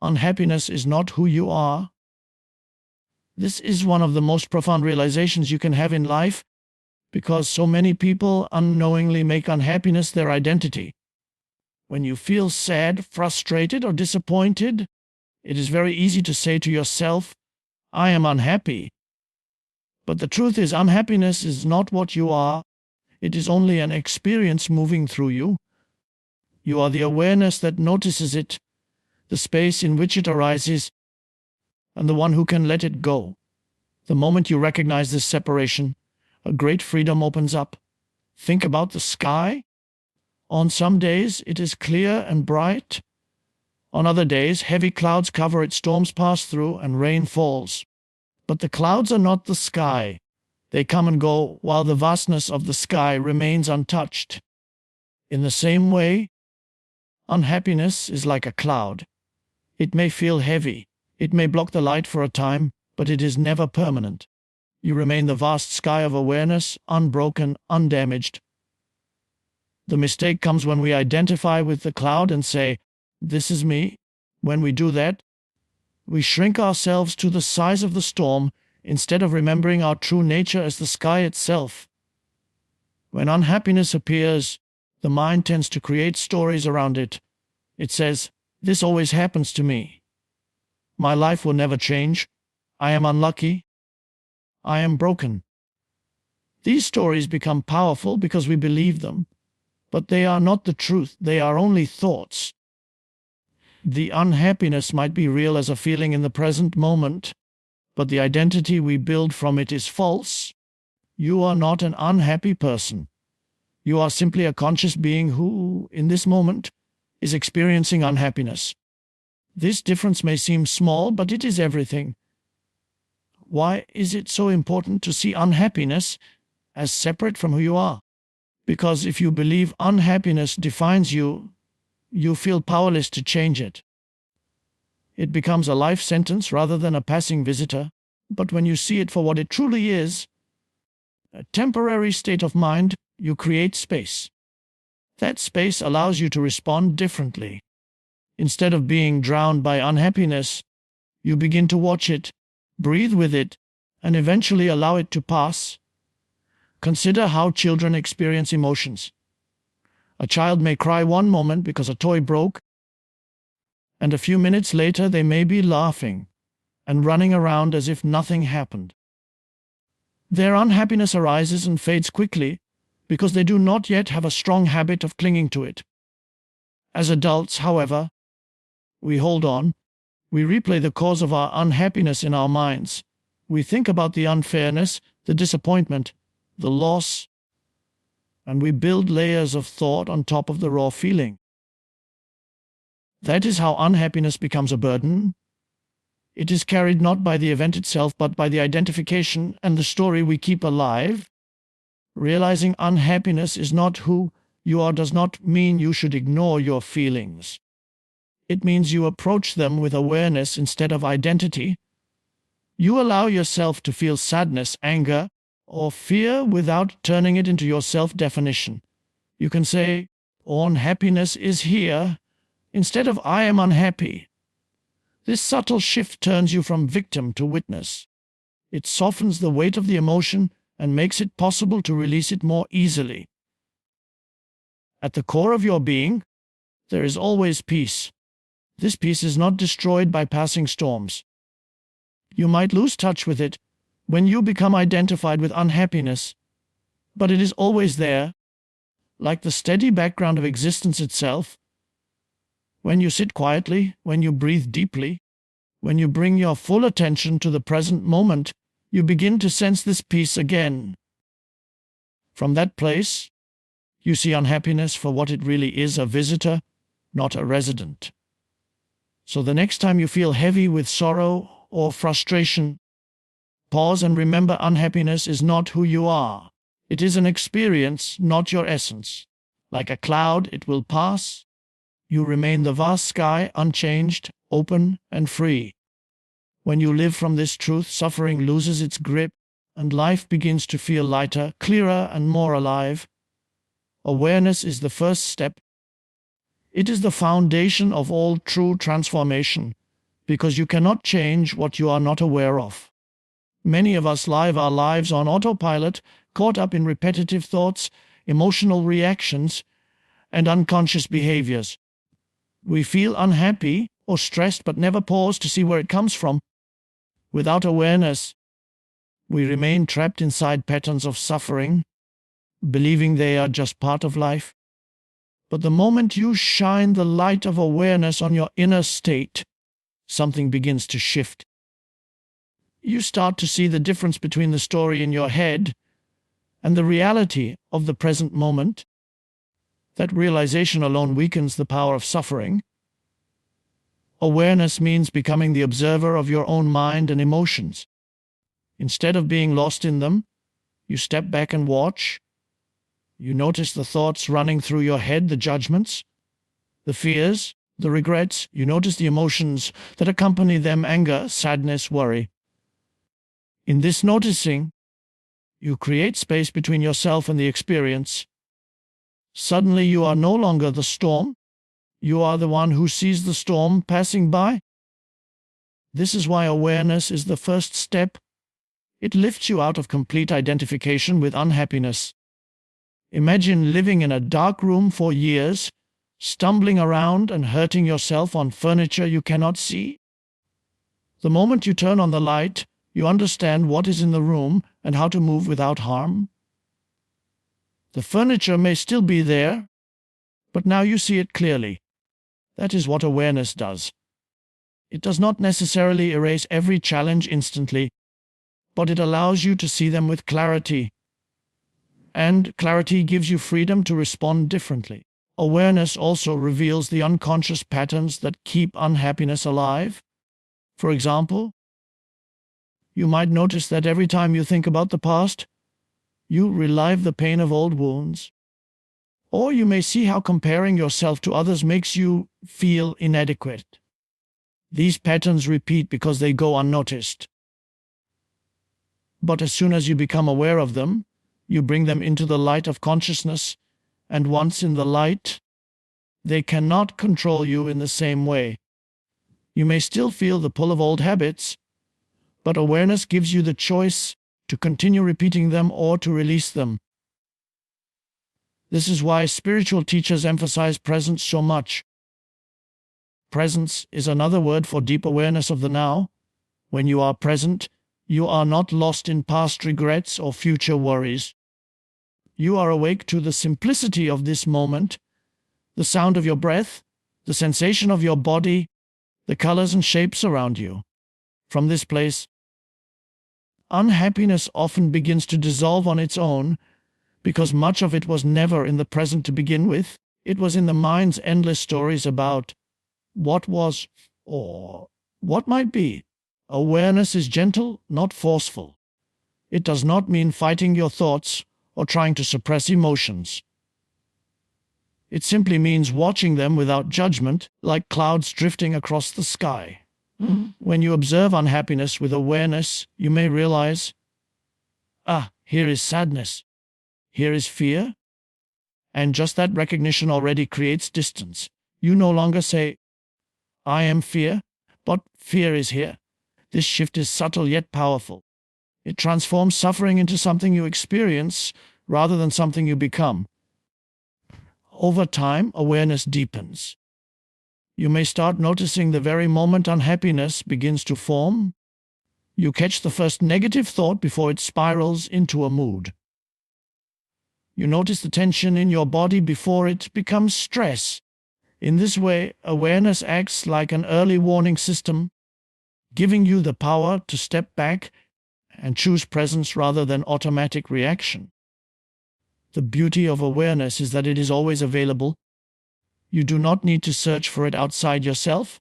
Unhappiness is not who you are. This is one of the most profound realizations you can have in life, because so many people unknowingly make unhappiness their identity. When you feel sad, frustrated, or disappointed, it is very easy to say to yourself, "I am unhappy." But the truth is, unhappiness is not what you are. It is only an experience moving through you. You are the awareness that notices it, the space in which it arises, and the one who can let it go. The moment you recognize this separation, a great freedom opens up. Think about the sky. On some days it is clear and bright. On other days, heavy clouds cover it, storms pass through, and rain falls. But the clouds are not the sky. They come and go, while the vastness of the sky remains untouched. In the same way, unhappiness is like a cloud. It may feel heavy, it may block the light for a time, but it is never permanent. You remain the vast sky of awareness, unbroken, undamaged. The mistake comes when we identify with the cloud and say, "This is me." When we do that, we shrink ourselves to the size of the storm instead of remembering our true nature as the sky itself. When unhappiness appears, the mind tends to create stories around it. It says, "This always happens to me. My life will never change. I am unlucky. I am broken." These stories become powerful because we believe them, but they are not the truth. They are only thoughts. The unhappiness might be real as a feeling in the present moment, but the identity we build from it is false. You are not an unhappy person. You are simply a conscious being who, in this moment, is experiencing unhappiness. This difference may seem small, but it is everything. Why is it so important to see unhappiness as separate from who you are? Because if you believe unhappiness defines you, you feel powerless to change it. It becomes a life sentence rather than a passing visitor. But when you see it for what it truly is, a temporary state of mind, you create space. That space allows you to respond differently. Instead of being drowned by unhappiness, you begin to watch it, breathe with it, and eventually allow it to pass. Consider how children experience emotions. A child may cry one moment because a toy broke, and a few minutes later they may be laughing and running around as if nothing happened. Their unhappiness arises and fades quickly because they do not yet have a strong habit of clinging to it. As adults, however, we hold on. We replay the cause of our unhappiness in our minds. We think about the unfairness, the disappointment, the loss, and we build layers of thought on top of the raw feeling. That is how unhappiness becomes a burden. It is carried not by the event itself, but by the identification and the story we keep alive. Realizing unhappiness is not who you are does not mean you should ignore your feelings. It means you approach them with awareness instead of identity. You allow yourself to feel sadness, anger, or fear without turning it into your self-definition. You can say, "Unhappiness is here," instead of "I am unhappy." This subtle shift turns you from victim to witness. It softens the weight of the emotion and makes it possible to release it more easily. At the core of your being, there is always peace. This peace is not destroyed by passing storms. You might lose touch with it when you become identified with unhappiness, but it is always there, like the steady background of existence itself. When you sit quietly, when you breathe deeply, when you bring your full attention to the present moment, you begin to sense this peace again. From that place, you see unhappiness for what it really is, a visitor, not a resident. So the next time you feel heavy with sorrow or frustration, pause and remember unhappiness is not who you are. It is an experience, not your essence. Like a cloud, it will pass. You remain the vast sky, unchanged, open, and free. When you live from this truth, suffering loses its grip, and life begins to feel lighter, clearer, and more alive. Awareness is the first step. It is the foundation of all true transformation. because you cannot change what you are not aware of. Many of us live our lives on autopilot, caught up in repetitive thoughts, emotional reactions, and unconscious behaviors. We feel unhappy or stressed but never pause to see where it comes from. Without awareness, we remain trapped inside patterns of suffering, believing they are just part of life. But the moment you shine the light of awareness on your inner state, something begins to shift. You start to see the difference between the story in your head and the reality of the present moment. That realization alone weakens the power of suffering. Awareness means becoming the observer of your own mind and emotions. Instead of being lost in them, you step back and watch. You notice the thoughts running through your head, the judgments, the fears, the regrets. You notice the emotions that accompany them: anger, sadness, worry. In this noticing, you create space between yourself and the experience. Suddenly you are no longer the storm. You are the one who sees the storm passing by. This is why awareness is the first step. It lifts you out of complete identification with unhappiness. Imagine living in a dark room for years, stumbling around and hurting yourself on furniture you cannot see. The moment you turn on the light, you understand what is in the room and how to move without harm. The furniture may still be there, but now you see it clearly. That is what awareness does. It does not necessarily erase every challenge instantly, but it allows you to see them with clarity. And clarity gives you freedom to respond differently. Awareness also reveals the unconscious patterns that keep unhappiness alive. For example, you might notice that every time you think about the past, you relive the pain of old wounds. Or you may see how comparing yourself to others makes you feel inadequate. These patterns repeat because they go unnoticed. But as soon as you become aware of them, you bring them into the light of consciousness, and once in the light, they cannot control you in the same way. You may still feel the pull of old habits, but awareness gives you the choice to continue repeating them or to release them. This is why spiritual teachers emphasize presence so much. Presence is another word for deep awareness of the now. When you are present, you are not lost in past regrets or future worries. You are awake to the simplicity of this moment, the sound of your breath, the sensation of your body, the colors and shapes around you. From this place, unhappiness often begins to dissolve on its own, because much of it was never in the present to begin with. It was in the mind's endless stories about what was or what might be. Awareness is gentle, not forceful. It does not mean fighting your thoughts or trying to suppress emotions. It simply means watching them without judgment, like clouds drifting across the sky. When you observe unhappiness with awareness, you may realize, here is sadness, here is fear, and just that recognition already creates distance. You no longer say, I am fear, but fear is here. This shift is subtle yet powerful. It transforms suffering into something you experience rather than something you become. Over time, awareness deepens. You may start noticing the very moment unhappiness begins to form. You catch the first negative thought before it spirals into a mood. You notice the tension in your body before it becomes stress. In this way, awareness acts like an early warning system, giving you the power to step back and choose presence rather than automatic reaction. The beauty of awareness is that it is always available. You do not need to search for it outside yourself.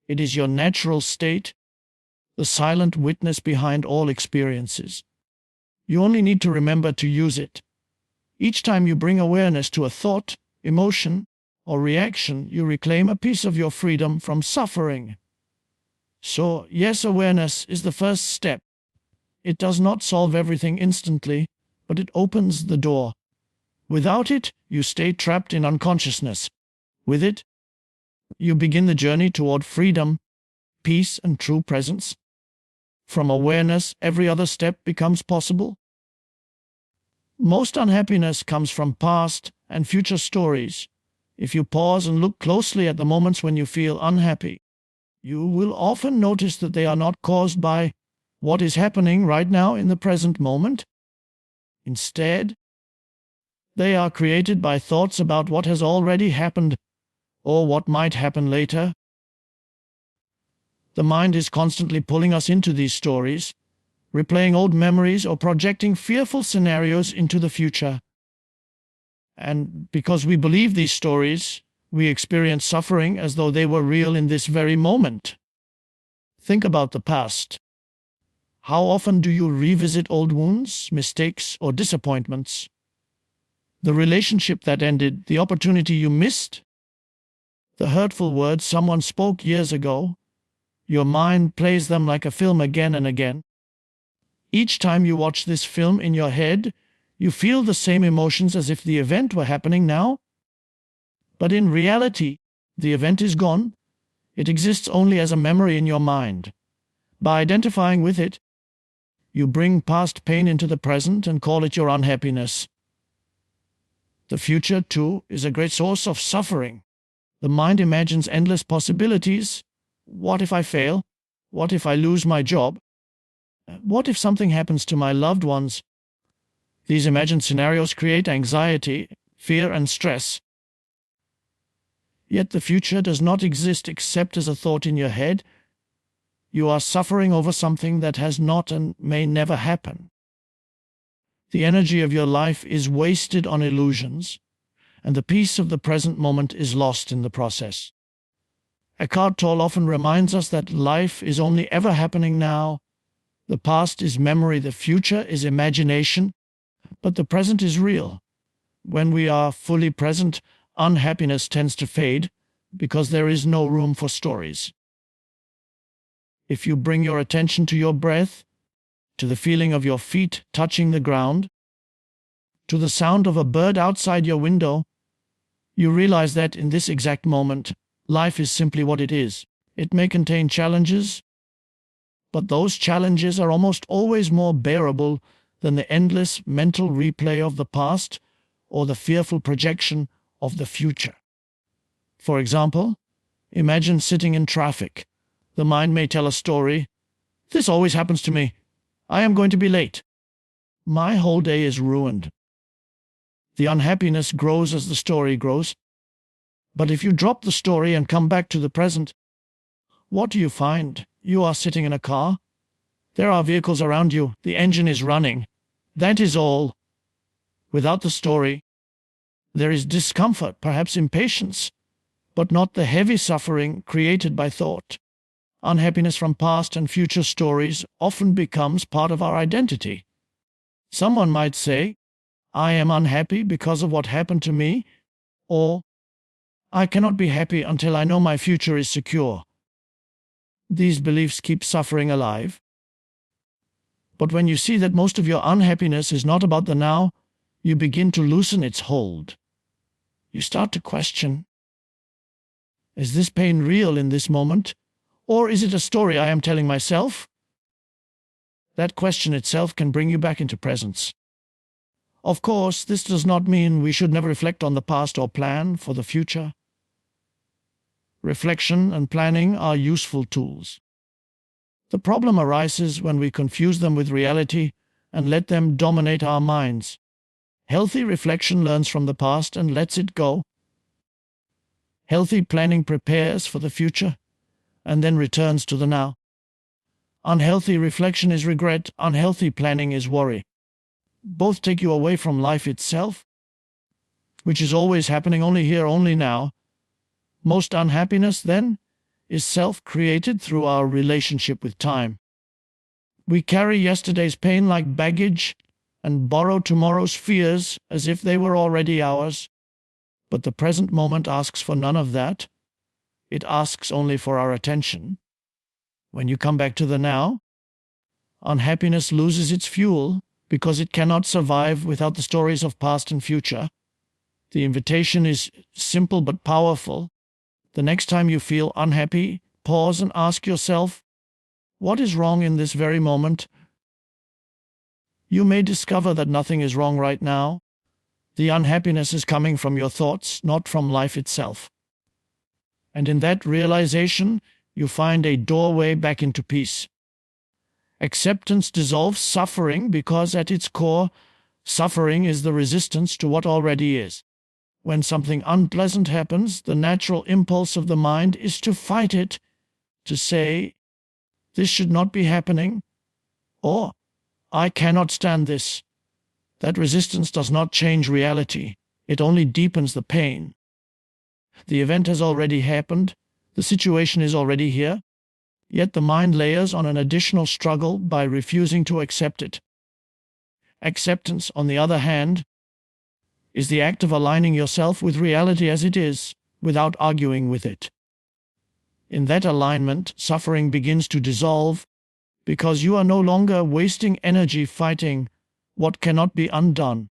It is your natural state, the silent witness behind all experiences. You only need to remember to use it. Each time you bring awareness to a thought, emotion, or reaction, you reclaim a piece of your freedom from suffering. So, yes, awareness is the first step. It does not solve everything instantly, but it opens the door. Without it, you stay trapped in unconsciousness. With it, you begin the journey toward freedom, peace and true presence. From awareness, every other step becomes possible. Most unhappiness comes from past and future stories. If you pause and look closely at the moments when you feel unhappy, you will often notice that they are not caused by what is happening right now in the present moment. Instead, they are created by thoughts about what has already happened or what might happen later. The mind is constantly pulling us into these stories, replaying old memories or projecting fearful scenarios into the future. And because we believe these stories, we experience suffering as though they were real in this very moment. Think about the past. How often do you revisit old wounds, mistakes, or disappointments? The relationship that ended, the opportunity you missed, the hurtful words someone spoke years ago. Your mind plays them like a film again and again. Each time you watch this film in your head, you feel the same emotions as if the event were happening now. But in reality, the event is gone. It exists only as a memory in your mind. By identifying with it, you bring past pain into the present and call it your unhappiness. The future, too, is a great source of suffering. The mind imagines endless possibilities. What if I fail? What if I lose my job? What if something happens to my loved ones? These imagined scenarios create anxiety, fear, and stress. Yet the future does not exist except as a thought in your head. You are suffering over something that has not and may never happen. The energy of your life is wasted on illusions, and the peace of the present moment is lost in the process. Eckhart Tolle often reminds us that life is only ever happening now. The past is memory, the future is imagination, but the present is real. When we are fully present, unhappiness tends to fade because there is no room for stories. If you bring your attention to your breath, to the feeling of your feet touching the ground, to the sound of a bird outside your window, you realize that in this exact moment, life is simply what it is. It may contain challenges, but those challenges are almost always more bearable than the endless mental replay of the past or the fearful projection of the future. For example, imagine sitting in traffic. The mind may tell a story. This always happens to me. I am going to be late. My whole day is ruined. The unhappiness grows as the story grows. But if you drop the story and come back to the present, what do you find? You are sitting in a car. There are vehicles around you. The engine is running. That is all. Without the story, there is discomfort, perhaps impatience, but not the heavy suffering created by thought. Unhappiness from past and future stories often becomes part of our identity. Someone might say, I am unhappy because of what happened to me, or I cannot be happy until I know my future is secure. These beliefs keep suffering alive. But when you see that most of your unhappiness is not about the now, you begin to loosen its hold. You start to question, is this pain real in this moment? Or is it a story I am telling myself? That question itself can bring you back into presence. Of course, this does not mean we should never reflect on the past or plan for the future. Reflection and planning are useful tools. The problem arises when we confuse them with reality and let them dominate our minds. Healthy reflection learns from the past and lets it go. Healthy planning prepares for the future and then returns to the now. Unhealthy reflection is regret, unhealthy planning is worry. Both take you away from life itself, which is always happening, only here, only now. Most unhappiness, then, is self-created through our relationship with time. We carry yesterday's pain like baggage and borrow tomorrow's fears as if they were already ours. But the present moment asks for none of that. It asks only for our attention. When you come back to the now, unhappiness loses its fuel because it cannot survive without the stories of past and future. The invitation is simple but powerful. The next time you feel unhappy, pause and ask yourself, what is wrong in this very moment? You may discover that nothing is wrong right now. The unhappiness is coming from your thoughts, not from life itself. And in that realization, you find a doorway back into peace. Acceptance dissolves suffering because at its core, suffering is the resistance to what already is. When something unpleasant happens, the natural impulse of the mind is to fight it, to say, this should not be happening, or I cannot stand this. That resistance does not change reality. It only deepens the pain. The event has already happened. The situation is already here. Yet the mind layers on an additional struggle by refusing to accept it. Acceptance, on the other hand, is the act of aligning yourself with reality as it is, without arguing with it. In that alignment, suffering begins to dissolve, because you are no longer wasting energy fighting what cannot be undone.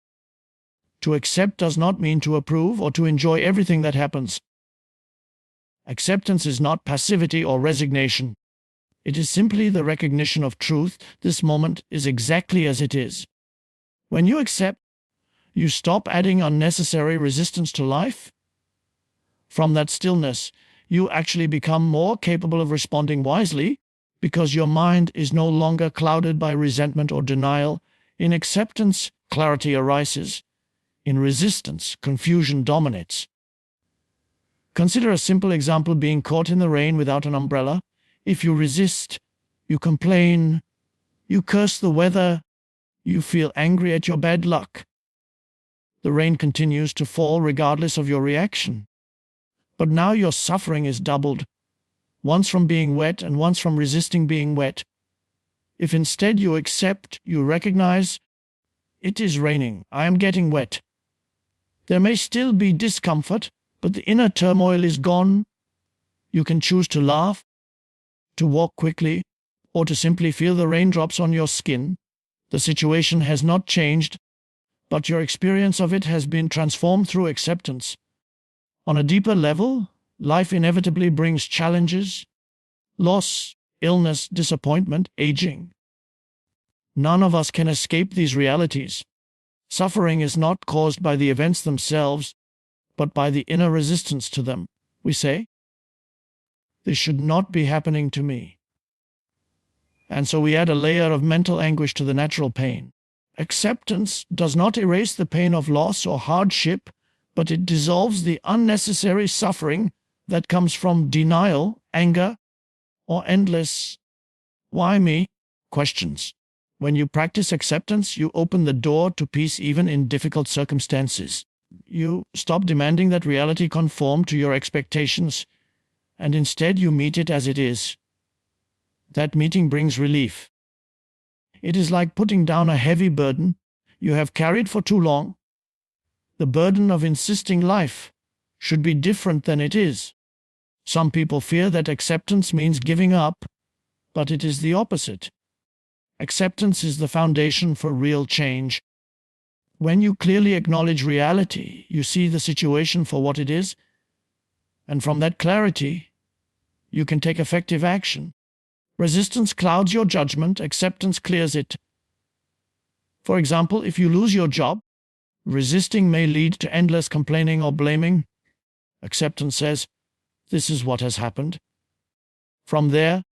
To accept does not mean to approve or to enjoy everything that happens. Acceptance is not passivity or resignation. It is simply the recognition of truth. This moment is exactly as it is. When you accept, you stop adding unnecessary resistance to life. From that stillness, you actually become more capable of responding wisely, because your mind is no longer clouded by resentment or denial. In acceptance, clarity arises. In resistance, confusion dominates. Consider a simple example: being caught in the rain without an umbrella. If you resist, you complain, you curse the weather, you feel angry at your bad luck. The rain continues to fall regardless of your reaction. But now your suffering is doubled, once from being wet and once from resisting being wet. If instead you accept, you recognize, it is raining, I am getting wet. There may still be discomfort, but the inner turmoil is gone. You can choose to laugh, to walk quickly, or to simply feel the raindrops on your skin. The situation has not changed, but your experience of it has been transformed through acceptance. On a deeper level, life inevitably brings challenges, loss, illness, disappointment, aging. None of us can escape these realities. Suffering is not caused by the events themselves, but by the inner resistance to them. We say, this should not be happening to me. And so we add a layer of mental anguish to the natural pain. Acceptance does not erase the pain of loss or hardship, but it dissolves the unnecessary suffering that comes from denial, anger, or endless "why me?" questions. When you practice acceptance, you open the door to peace even in difficult circumstances. You stop demanding that reality conform to your expectations, and instead you meet it as it is. That meeting brings relief. It is like putting down a heavy burden you have carried for too long. The burden of insisting life should be different than it is. Some people fear that acceptance means giving up, but it is the opposite. Acceptance is the foundation for real change. When you clearly acknowledge reality, you see the situation for what it is, and from that clarity, you can take effective action. Resistance clouds your judgment, acceptance clears it. For example, if you lose your job, resisting may lead to endless complaining or blaming. Acceptance says, this is what has happened. From there,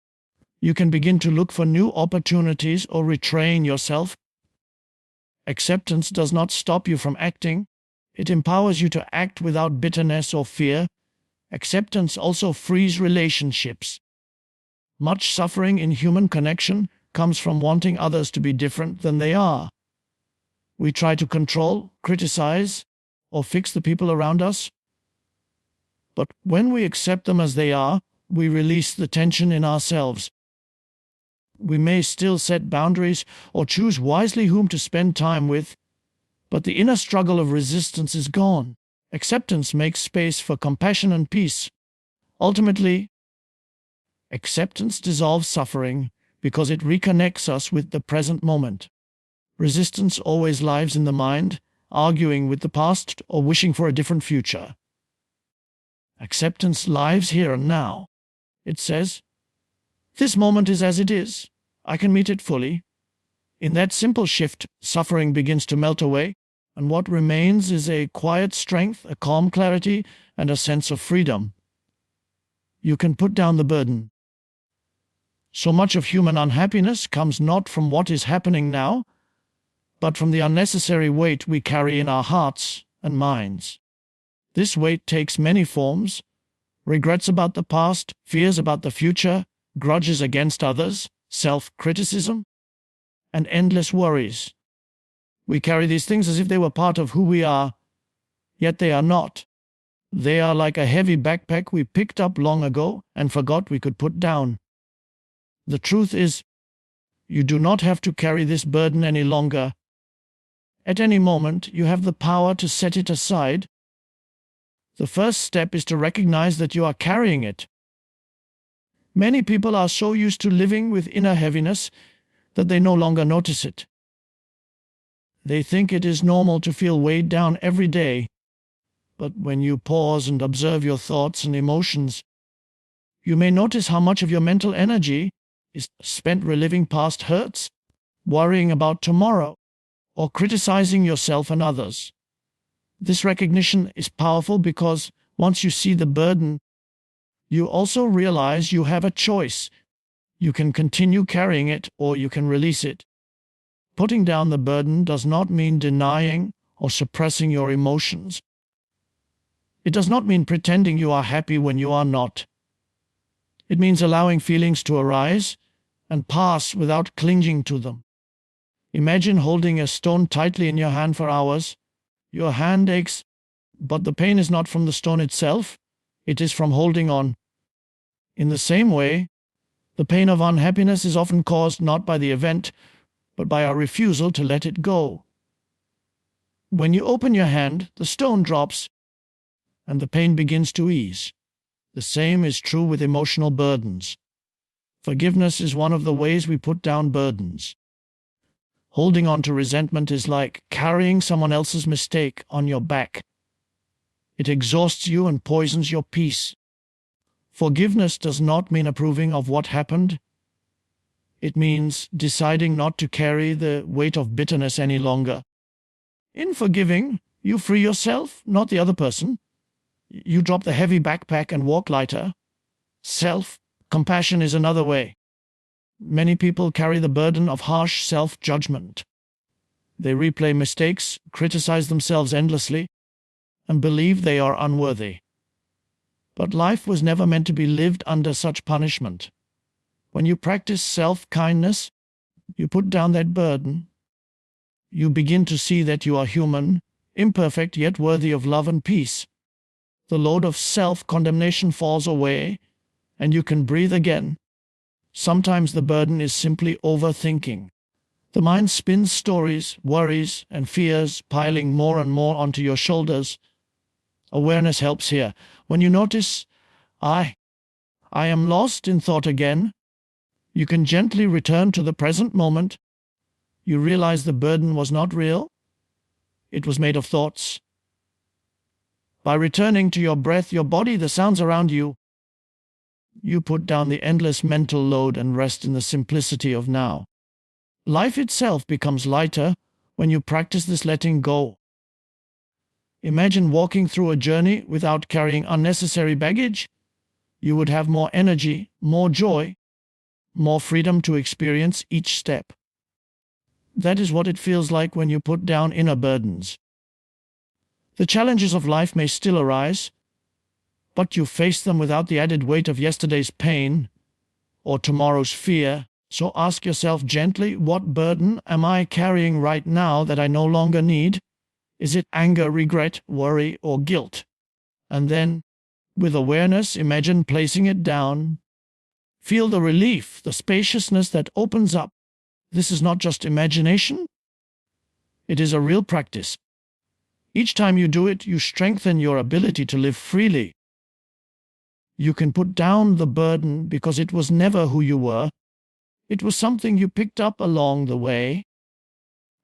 you can begin to look for new opportunities or retrain yourself. Acceptance does not stop you from acting. It empowers you to act without bitterness or fear. Acceptance also frees relationships. Much suffering in human connection comes from wanting others to be different than they are. We try to control, criticize, or fix the people around us. But when we accept them as they are, we release the tension in ourselves. We may still set boundaries or choose wisely whom to spend time with, but the inner struggle of resistance is gone. Acceptance makes space for compassion and peace. Ultimately, acceptance dissolves suffering because it reconnects us with the present moment. Resistance always lives in the mind, arguing with the past or wishing for a different future. Acceptance lives here and now. It says, "This moment is as it is. I can meet it fully." In that simple shift, suffering begins to melt away, and what remains is a quiet strength, a calm clarity, and a sense of freedom. You can put down the burden. So much of human unhappiness comes not from what is happening now, but from the unnecessary weight we carry in our hearts and minds. This weight takes many forms: regrets about the past, fears about the future, grudges against others, self-criticism, and endless worries. We carry these things as if they were part of who we are, yet they are not. They are like a heavy backpack we picked up long ago and forgot we could put down. The truth is, you do not have to carry this burden any longer. At any moment, you have the power to set it aside. The first step is to recognize that you are carrying it. Many people are so used to living with inner heaviness that they no longer notice it. They think it is normal to feel weighed down every day. But when you pause and observe your thoughts and emotions, you may notice how much of your mental energy is spent reliving past hurts, worrying about tomorrow, or criticizing yourself and others. This recognition is powerful because once you see the burden, you also realize you have a choice. You can continue carrying it or you can release it. Putting down the burden does not mean denying or suppressing your emotions. It does not mean pretending you are happy when you are not. It means allowing feelings to arise and pass without clinging to them. Imagine holding a stone tightly in your hand for hours. Your hand aches, but the pain is not from the stone itself, it is from holding on. In the same way, the pain of unhappiness is often caused not by the event, but by our refusal to let it go. When you open your hand, the stone drops, and the pain begins to ease. The same is true with emotional burdens. Forgiveness is one of the ways we put down burdens. Holding on to resentment is like carrying someone else's mistake on your back. It exhausts you and poisons your peace. Forgiveness does not mean approving of what happened. It means deciding not to carry the weight of bitterness any longer. In forgiving, you free yourself, not the other person. You drop the heavy backpack and walk lighter. Self-compassion is another way. Many people carry the burden of harsh self-judgment. They replay mistakes, criticize themselves endlessly, and believe they are unworthy. But life was never meant to be lived under such punishment. When you practice self-kindness, you put down that burden. You begin to see that you are human, imperfect yet worthy of love and peace. The load of self-condemnation falls away, and you can breathe again. Sometimes the burden is simply overthinking. The mind spins stories, worries, and fears, piling more and more onto your shoulders. Awareness helps here. When you notice, I am lost in thought again, you can gently return to the present moment. You realize the burden was not real. It was made of thoughts. By returning to your breath, your body, the sounds around you, you put down the endless mental load and rest in the simplicity of now. Life itself becomes lighter when you practice this letting go. Imagine walking through a journey without carrying unnecessary baggage. You would have more energy, more joy, more freedom to experience each step. That is what it feels like when you put down inner burdens. The challenges of life may still arise, but you face them without the added weight of yesterday's pain or tomorrow's fear. So ask yourself gently, what burden am I carrying right now that I no longer need? Is it anger, regret, worry, or guilt? And then, with awareness, imagine placing it down. Feel the relief, the spaciousness that opens up. This is not just imagination. It is a real practice. Each time you do it, you strengthen your ability to live freely. You can put down the burden because it was never who you were. It was something you picked up along the way.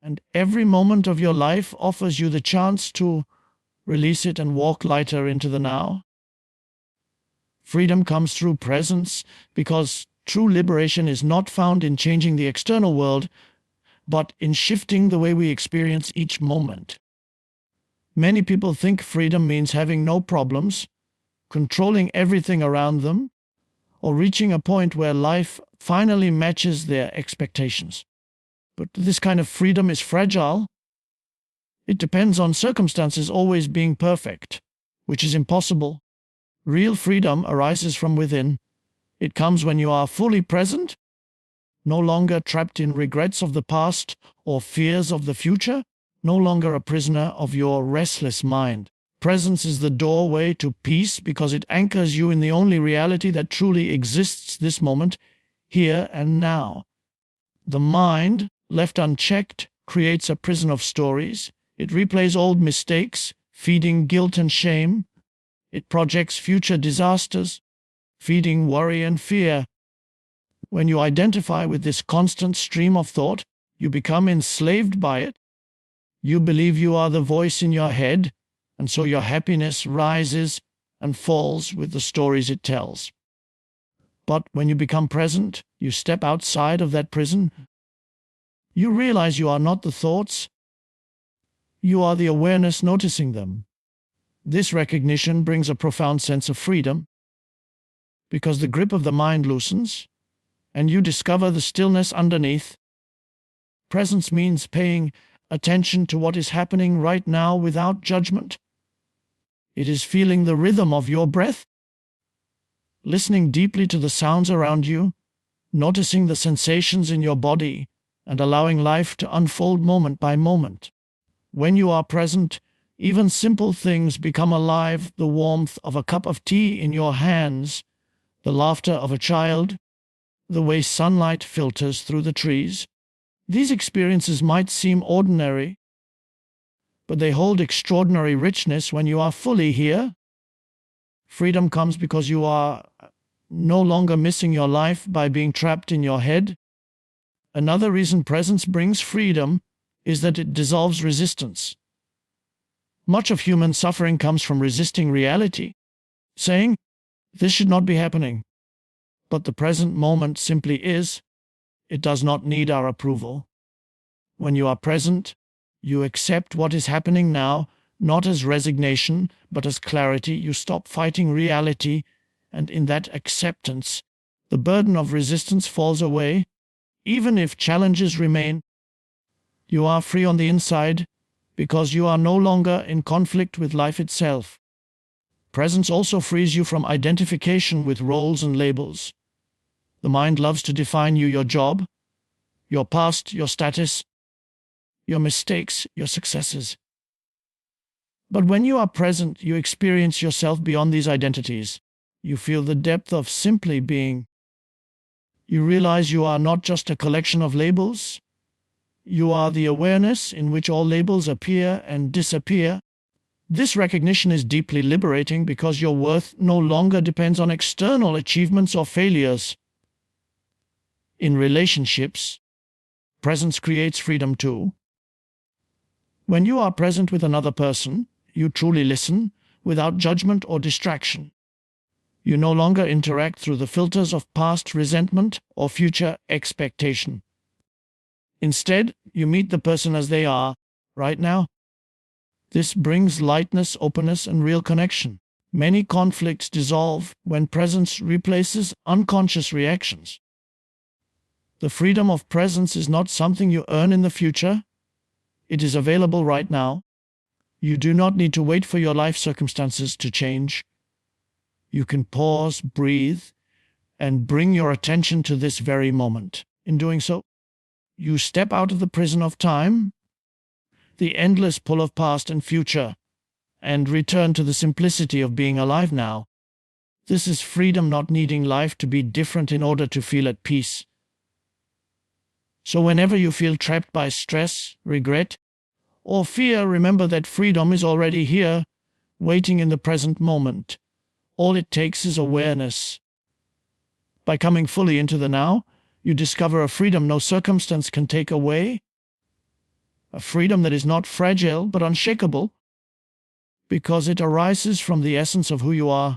And every moment of your life offers you the chance to release it and walk lighter into the now. Freedom comes through presence, because true liberation is not found in changing the external world, but in shifting the way we experience each moment. Many people think freedom means having no problems, controlling everything around them, or reaching a point where life finally matches their expectations. But this kind of freedom is fragile. It depends on circumstances always being perfect, which is impossible. Real freedom arises from within. It comes when you are fully present, no longer trapped in regrets of the past or fears of the future, no longer a prisoner of your restless mind. Presence is the doorway to peace because it anchors you in the only reality that truly exists this moment, here and now. The mind, left unchecked, creates a prison of stories. It replays old mistakes, feeding guilt and shame. It projects future disasters, feeding worry and fear. When you identify with this constant stream of thought, you become enslaved by it. You believe you are the voice in your head, and so your happiness rises and falls with the stories it tells. But when you become present, you step outside of that prison. You realize you are not the thoughts. You are the awareness noticing them. This recognition brings a profound sense of freedom, because the grip of the mind loosens, and you discover the stillness underneath. Presence means paying attention to what is happening right now without judgment. It is feeling the rhythm of your breath, listening deeply to the sounds around you, noticing the sensations in your body, and allowing life to unfold moment by moment. When you are present, even simple things become alive: the warmth of a cup of tea in your hands, the laughter of a child, the way sunlight filters through the trees. These experiences might seem ordinary, but they hold extraordinary richness when you are fully here. Freedom comes because you are no longer missing your life by being trapped in your head. Another reason presence brings freedom is that it dissolves resistance. Much of human suffering comes from resisting reality, saying, "This should not be happening." But the present moment simply is. It does not need our approval. When you are present, you accept what is happening now, not as resignation, but as clarity. You stop fighting reality, and in that acceptance, the burden of resistance falls away. Even if challenges remain, you are free on the inside, because you are no longer in conflict with life itself. Presence also frees you from identification with roles and labels. The mind loves to define you: your job, your past, your status, your mistakes, your successes. But when you are present, you experience yourself beyond these identities. You feel the depth of simply being. You realize you are not just a collection of labels. You are the awareness in which all labels appear and disappear. This recognition is deeply liberating because your worth no longer depends on external achievements or failures. In relationships, presence creates freedom too. When you are present with another person, you truly listen without judgment or distraction. You no longer interact through the filters of past resentment or future expectation. Instead, you meet the person as they are, right now. This brings lightness, openness, and real connection. Many conflicts dissolve when presence replaces unconscious reactions. The freedom of presence is not something you earn in the future. It is available right now. You do not need to wait for your life circumstances to change. You can pause, breathe, and bring your attention to this very moment. In doing so, you step out of the prison of time, the endless pull of past and future, and return to the simplicity of being alive now. This is freedom, not needing life to be different in order to feel at peace. So whenever you feel trapped by stress, regret, or fear, remember that freedom is already here, waiting in the present moment. All it takes is awareness. By coming fully into the now, you discover a freedom no circumstance can take away, a freedom that is not fragile but unshakable, because it arises from the essence of who you are.